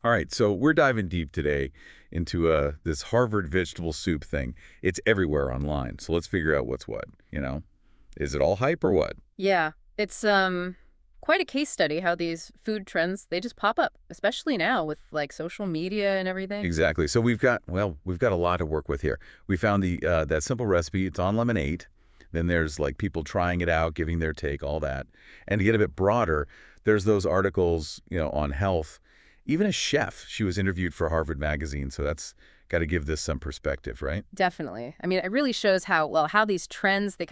All right, so we're diving deep today into this Harvard vegetable soup thing. It's everywhere online, so let's figure out what's what. Is it all hype or what? Yeah, it's quite a case study how these food trends they just pop up, especially now with like social media and everything. Exactly. So we've got a lot to work with here. We found the that simple recipe. It's on Lemonade. Then there's like people trying it out, giving their take, all that. And to get a bit broader, there's those articles, on health. Even a chef, she was interviewed for Harvard Magazine, so that's got to give this some perspective, right? Definitely. I mean, it really shows how these trends they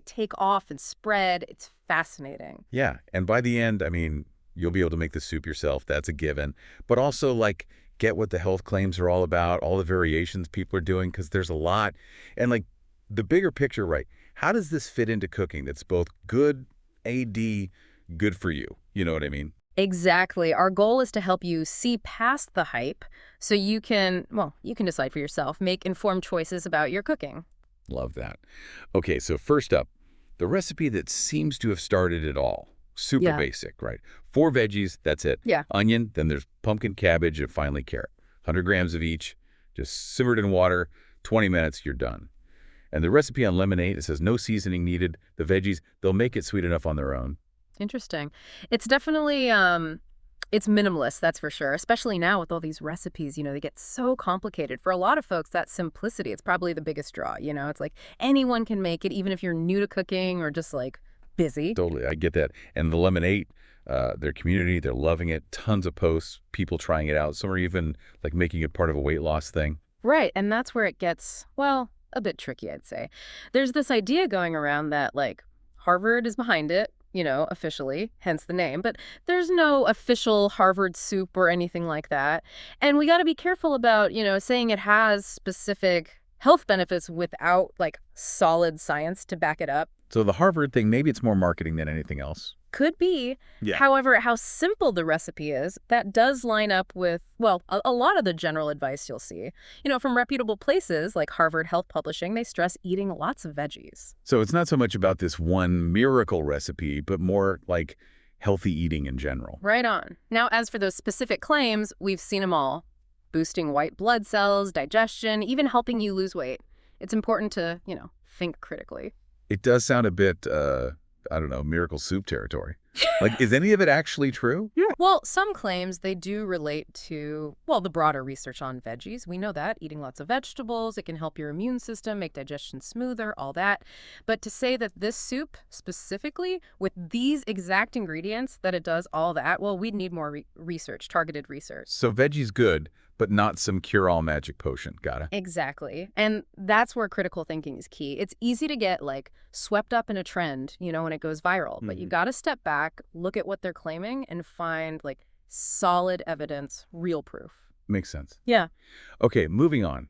take off and spread. It's fascinating. Yeah, and by the end, I mean, you'll be able to make the soup yourself. That's a given. But also, like, get what the health claims are all about, all the variations people are doing, because there's a lot. And, like, the bigger picture, right? How does this fit into cooking that's both good, AD, good for you? You know what I mean? Exactly. Our goal is to help you see past the hype so you can decide for yourself, make informed choices about your cooking. Love that. Okay, so first up, the recipe that seems to have started it all. Super Yeah. basic, right? 4 veggies, that's it. Yeah. Onion, then there's pumpkin, cabbage, and finally carrot. 100 grams of each, just simmered in water, 20 minutes, you're done. And the recipe on Lemonade, it says no seasoning needed. The veggies, they'll make it sweet enough on their own. Interesting. It's definitely it's minimalist, that's for sure, especially now with all these recipes, they get so complicated. For a lot of folks, that simplicity, it's probably the biggest draw. It's like anyone can make it even if you're new to cooking or just like busy. Totally, I get that. And the Lemonade, their community, they're loving it. Tons of posts, people trying it out. Some are even like making it part of a weight loss thing. Right, and that's where it gets, well, a bit tricky, I'd say. There's this idea going around that like Harvard is behind it, officially, hence the name, but there's no official Harvard soup or anything like that. And we got to be careful about, saying it has specific health benefits without like solid science to back it up. So the Harvard thing, maybe it's more marketing than anything else. Could be. Yeah. However, how simple the recipe is, that does line up with, well, a lot of the general advice you'll see. From reputable places like Harvard Health Publishing, they stress eating lots of veggies. So it's not so much about this one miracle recipe, but more like healthy eating in general. Right on. Now, as for those specific claims, we've seen them all. Boosting white blood cells, digestion, even helping you lose weight. It's important to, think critically. It does sound a bit, I don't know, miracle soup territory. Like, is any of it actually true? Yeah. Well, some claims they do relate to, well, the broader research on veggies. We know that eating lots of vegetables, it can help your immune system, make digestion smoother, all that. But to say that this soup specifically with these exact ingredients that it does all that, well, we'd need more research, targeted research. So veggie's good, but not some cure-all magic potion. Got it. Exactly. And that's where critical thinking is key. It's easy to get like swept up in a trend, when it goes viral, but you got to step back, look at what they're claiming and find like solid evidence, real proof. Makes sense. Yeah. Okay, moving on.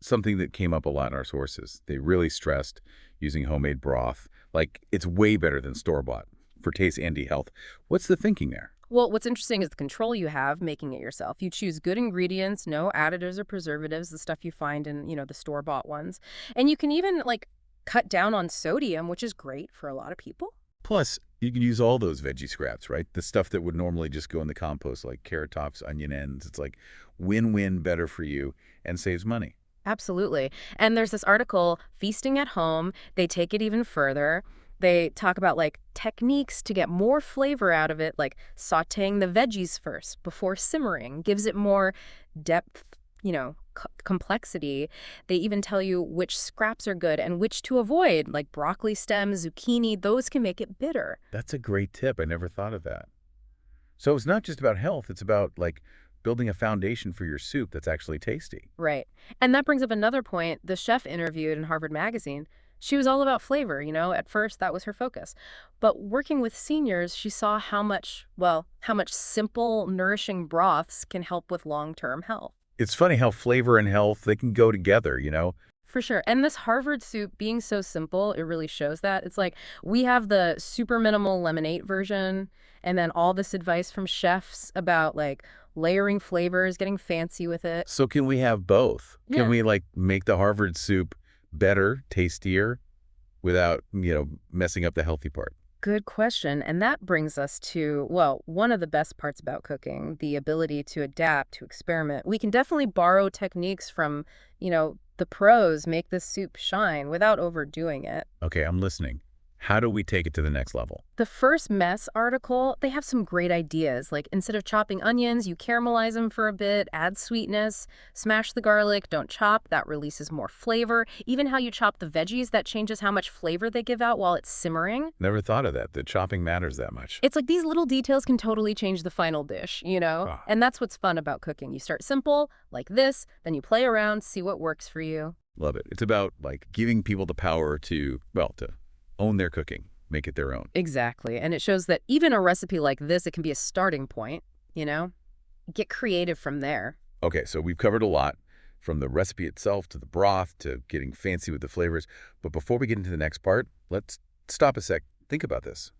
Something that came up a lot in our sources. They really stressed using homemade broth. Like, it's way better than store-bought for taste and health. What's the thinking there? Well, what's interesting is the control you have making it yourself. You choose good ingredients, no additives or preservatives, the stuff you find in, the store-bought ones. And you can even like cut down on sodium, which is great for a lot of people. Plus, you can use all those veggie scraps, right? The stuff that would normally just go in the compost, like carrot tops, onion ends. It's like win-win, better for you, and saves money. Absolutely. And there's this article, Feasting at Home. They take it even further. They talk about like techniques to get more flavor out of it, like sautéing the veggies first before simmering, gives it more depth, complexity. They even tell you which scraps are good and which to avoid, like broccoli stems, zucchini, those can make it bitter. That's a great tip. I never thought of that. So it's not just about health. It's about, like, building a foundation for your soup that's actually tasty. Right. And that brings up another point. The chef interviewed in Harvard Magazine, she was all about flavor, At first, that was her focus. But working with seniors, she saw how much simple, nourishing broths can help with long-term health. It's funny how flavor and health, they can go together. For sure. And this Harvard soup being so simple, it really shows that. It's like we have the super minimal lemonade version and then all this advice from chefs about like layering flavors, getting fancy with it. So can we have both? Yeah. Can we, like, make the Harvard soup better, tastier, without, messing up the healthy part? Good question. And that brings us to, well, one of the best parts about cooking, the ability to adapt, to experiment. We can definitely borrow techniques from, the pros, make this soup shine without overdoing it. Okay, I'm listening. How do we take it to the next level? The first mess article, they have some great ideas. Like instead of chopping onions, you caramelize them for a bit, add sweetness, smash the garlic, don't chop, that releases more flavor. Even how you chop the veggies, that changes how much flavor they give out while it's simmering. Never thought of that, that chopping matters that much. It's like these little details can totally change the final dish? Ah, And that's what's fun about cooking. You start simple, like this, then you play around, see what works for you. love it. It's about like giving people the power to, well, to own their cooking, make it their own. Exactly. And it shows that even a recipe like this, it can be a starting point, you know? Get creative from there. Okay, so we've covered a lot, from the recipe itself to the broth to getting fancy with the flavors. But before we get into the next part, let's stop a sec. Think about this.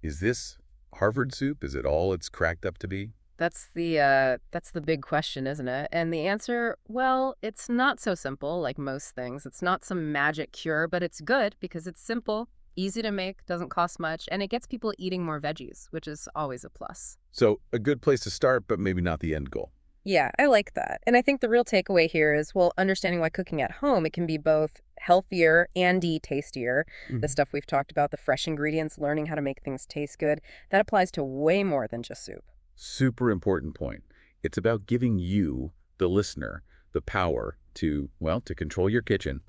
Is this Harvard soup? Is it all it's cracked up to be? That's the big question, isn't it? And the answer, well, it's not so simple like most things. It's not some magic cure, but it's good because it's simple, easy to make, doesn't cost much, and it gets people eating more veggies, which is always a plus. So a good place to start, but maybe not the end goal. Yeah, I like that. And I think the real takeaway here is, well, understanding why cooking at home, it can be both healthier and tastier. The Mhm. stuff we've talked about, the fresh ingredients, learning how to make things taste good, that applies to way more than just soup. Super important point. It's about giving you, the listener, the power to, well, to control your kitchen,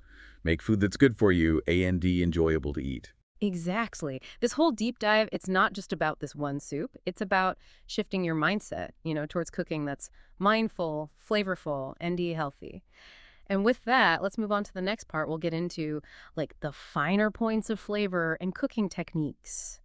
make food that's good for you and enjoyable to eat. Exactly. This whole deep dive, it's not just about this one soup. It's about shifting your mindset, towards cooking that's mindful, flavorful, and healthy. And with that, let's move on to the next part. We'll get into like the finer points of flavor and cooking techniques.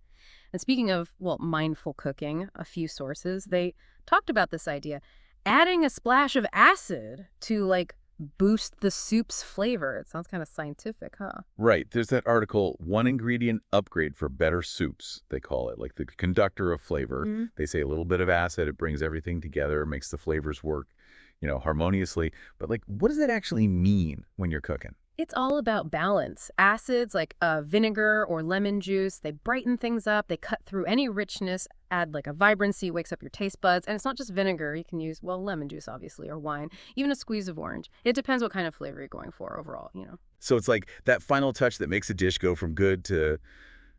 And speaking of, well, mindful cooking, a few sources, they talked about this idea. Adding a splash of acid to like boost the soup's flavor. It sounds kind of scientific, huh? Right. There's that article, One Ingredient Upgrade for Better Soups, they call it, like the conductor of flavor. Mhm. They say a little bit of acid, it brings everything together, makes the flavors work, harmoniously. But like, what does that actually mean when you're cooking? It's all about balance. Acids like vinegar or lemon juice, they brighten things up, they cut through any richness, add like a vibrancy, wakes up your taste buds. And it's not just vinegar. You can use, well, lemon juice, obviously, or wine, even a squeeze of orange. It depends what kind of flavor you're going for overall. So it's like that final touch that makes a dish go from good to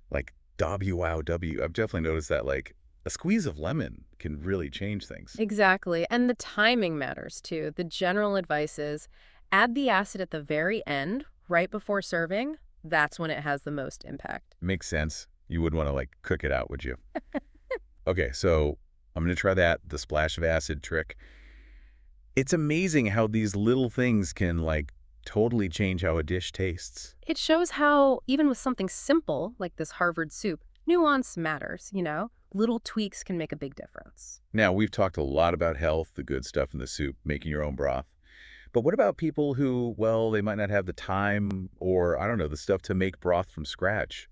like WOW. I've definitely noticed that like a squeeze of lemon can really change things. Exactly. And the timing matters too. The general advice is add the acid at the very end, right before serving. That's when it has the most impact. Makes sense. You wouldn't want to like cook it out, would you? Okay, so I'm going to try that, the splash of acid trick. It's amazing how these little things can like totally change how a dish tastes. It shows how, even with something simple like this Harvard soup, nuance matters. Little tweaks can make a big difference. Now, we've talked a lot about health, the good stuff in the soup, making your own broth. But what about people who, well, they might not have the time or, I don't know, the stuff to make broth from scratch?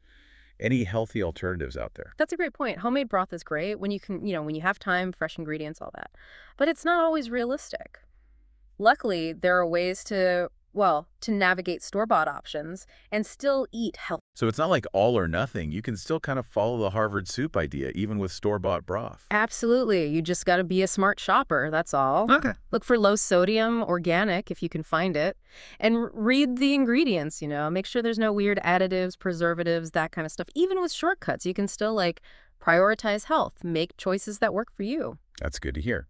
Any healthy alternatives out there? That's a great point. Homemade broth is great when you can, when you have time, fresh ingredients, all that. But it's not always realistic. Luckily, there are ways to, well, to navigate store-bought options and still eat healthy. So it's not like all or nothing. You can still kind of follow the Harvard soup idea, even with store-bought broth. Absolutely. You just got to be a smart shopper, that's all. Okay. Look for low sodium, organic, if you can find it. And read the ingredients. Make sure there's no weird additives, preservatives, that kind of stuff. Even with shortcuts, you can still, like, prioritize health, make choices that work for you. That's good to hear.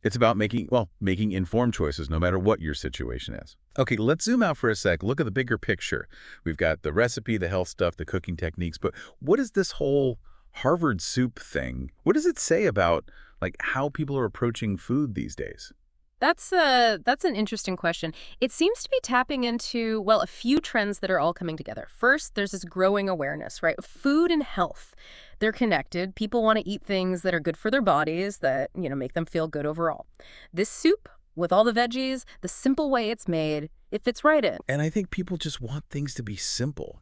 It's about making informed choices no matter what your situation is. Okay, let's zoom out for a sec. Look at the bigger picture. We've got the recipe, the health stuff, the cooking techniques, but what is this whole Harvard soup thing? What does it say about like how people are approaching food these days? That's an interesting question. It seems to be tapping into, well, a few trends that are all coming together. First, there's this growing awareness, right? Food and health. They're connected. People want to eat things that are good for their bodies, that make them feel good overall. This soup, with all the veggies, the simple way it's made, it fits right in. And I think people just want things to be simple.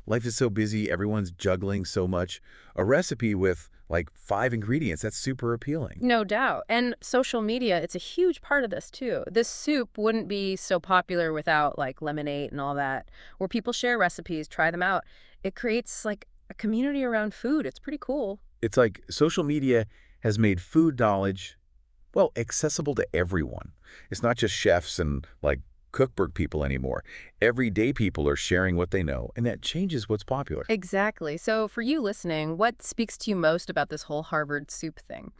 Life is so busy, everyone's juggling so much. A recipe with like 5 ingredients, that's super appealing. No doubt. And social media, it's a huge part of this too. This soup wouldn't be so popular without like lemonade and all that, where people share recipes, try them out. It creates like a community around food. It's pretty cool. It's like social media has made food knowledge, well, accessible to everyone. It's not just chefs and like cookbook people anymore. Everyday people are sharing what they know, and that changes what's popular. Exactly. So for you listening, what speaks to you most about this whole Harvard soup thing?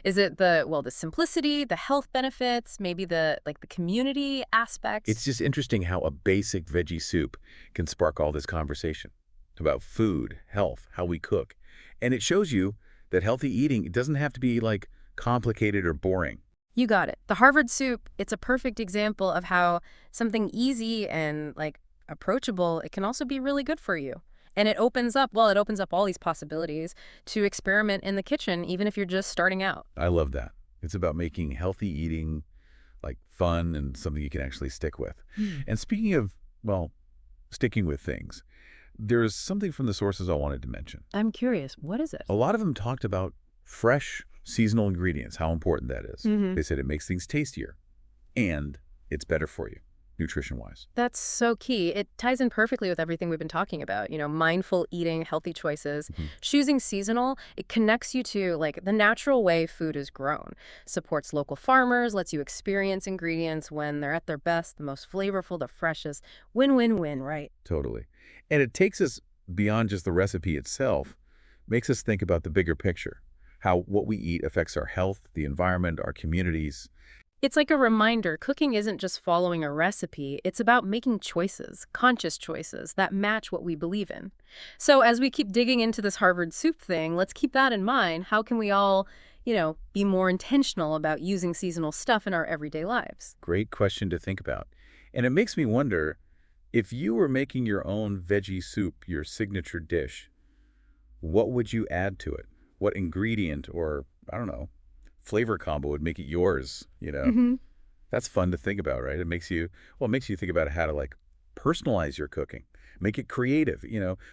Is it the simplicity, the health benefits, maybe the community It's aspect? just interesting how a basic veggie soup can spark all this conversation about food, health, how we cook. And it shows you that healthy eating, it doesn't have to be like complicated or boring. You got it. The Harvard soup, it's a perfect example of how something easy and approachable, it can also be really good for you. And it opens up all these possibilities to experiment in the kitchen, even if you're just starting out. I love that. It's about making healthy eating like fun and something you can actually stick with. And speaking of, well, sticking with things, there's something from the sources I wanted to mention. I'm curious, what is it? A lot of them talked about fresh seasonal ingredients, how important that is. Hmm. They said it makes things tastier and it's better for you, nutrition-wise. That's so key. It ties in perfectly with everything we've been talking about, mindful eating, healthy choices. Mhm. Choosing seasonal, it connects you to the natural way food is grown, supports local farmers, lets you experience ingredients when they're at their best, the most flavorful, the freshest. Win-win-win, right? Totally. And it takes us beyond just the recipe itself, makes us think about the bigger picture, how what we eat affects our health, the environment, our communities. It's like a reminder, cooking isn't just following a recipe, it's about making choices, conscious choices, that match what we believe in. So as we keep digging into this Harvard soup thing, let's keep that in mind. How can we all, be more intentional about using seasonal stuff in our everyday lives? Great question to think about. And it makes me wonder, if you were making your own veggie soup, your signature dish, what would you add to it? What ingredient or, I don't know, flavor combo would make it yours? Hmm. That's fun to think about, right? It makes you think about how to like personalize your cooking, make it creative,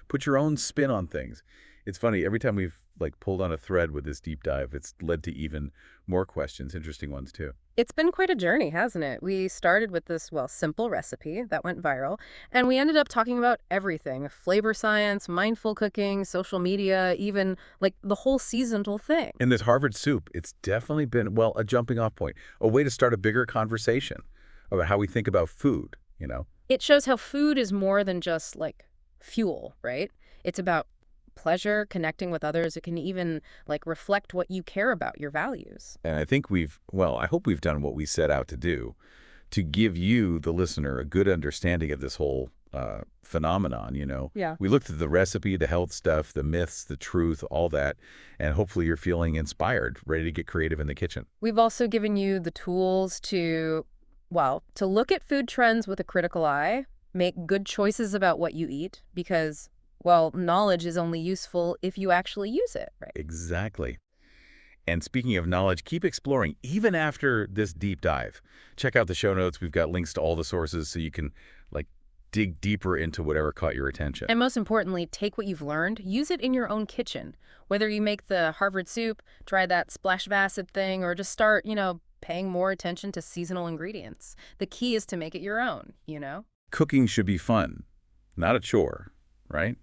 put your own spin on things. It's funny, every time we've like pulled on a thread with this deep dive, it's led to even more questions, interesting ones too. It's been quite a journey, hasn't it? We started with this, simple recipe that went viral, and we ended up talking about everything: flavor science, mindful cooking, social media, even the whole seasonal thing. In this Harvard soup, it's definitely been, well, a jumping off point, a way to start a bigger conversation about how we think about food. It shows how food is more than just fuel, right? It's about pleasure, connecting with others. It can even reflect what you care about, your values. And I think I hope we've done what we set out to do to give you, the listener, a good understanding of this whole phenomenon. Yeah. We looked at the recipe, the health stuff, the myths, the truth, all that, and hopefully you're feeling inspired, ready to get creative in the kitchen. We've also given you the tools to look at food trends with a critical eye, make good choices about what you eat, because, knowledge is only useful if you actually use it, right? Exactly. And speaking of knowledge, keep exploring even after this deep dive. Check out the show notes. We've got links to all the sources so you can like dig deeper into whatever caught your attention. And most importantly, take what you've learned, use it in your own kitchen. Whether you make the Harvard soup, try that splash of acid thing, or just start, paying more attention to seasonal ingredients. The key is to make it your own. Cooking should be fun, not a chore, right?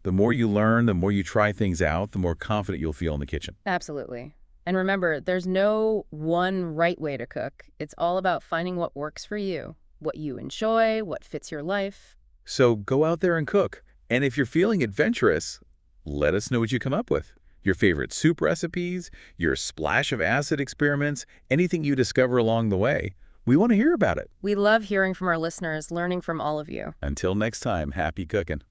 The more you learn, the more you try things out, the more confident you'll feel in the kitchen. Absolutely. And remember, there's no one right way to cook. It's all about finding what works for you, what you enjoy, what fits your life. So go out there and cook. And if you're feeling adventurous, let us know what you come up with. Your favorite soup recipes, your splash of acid experiments, anything you discover along the way. We want to hear about it. We love hearing from our listeners, learning from all of you. Until next time, happy cooking.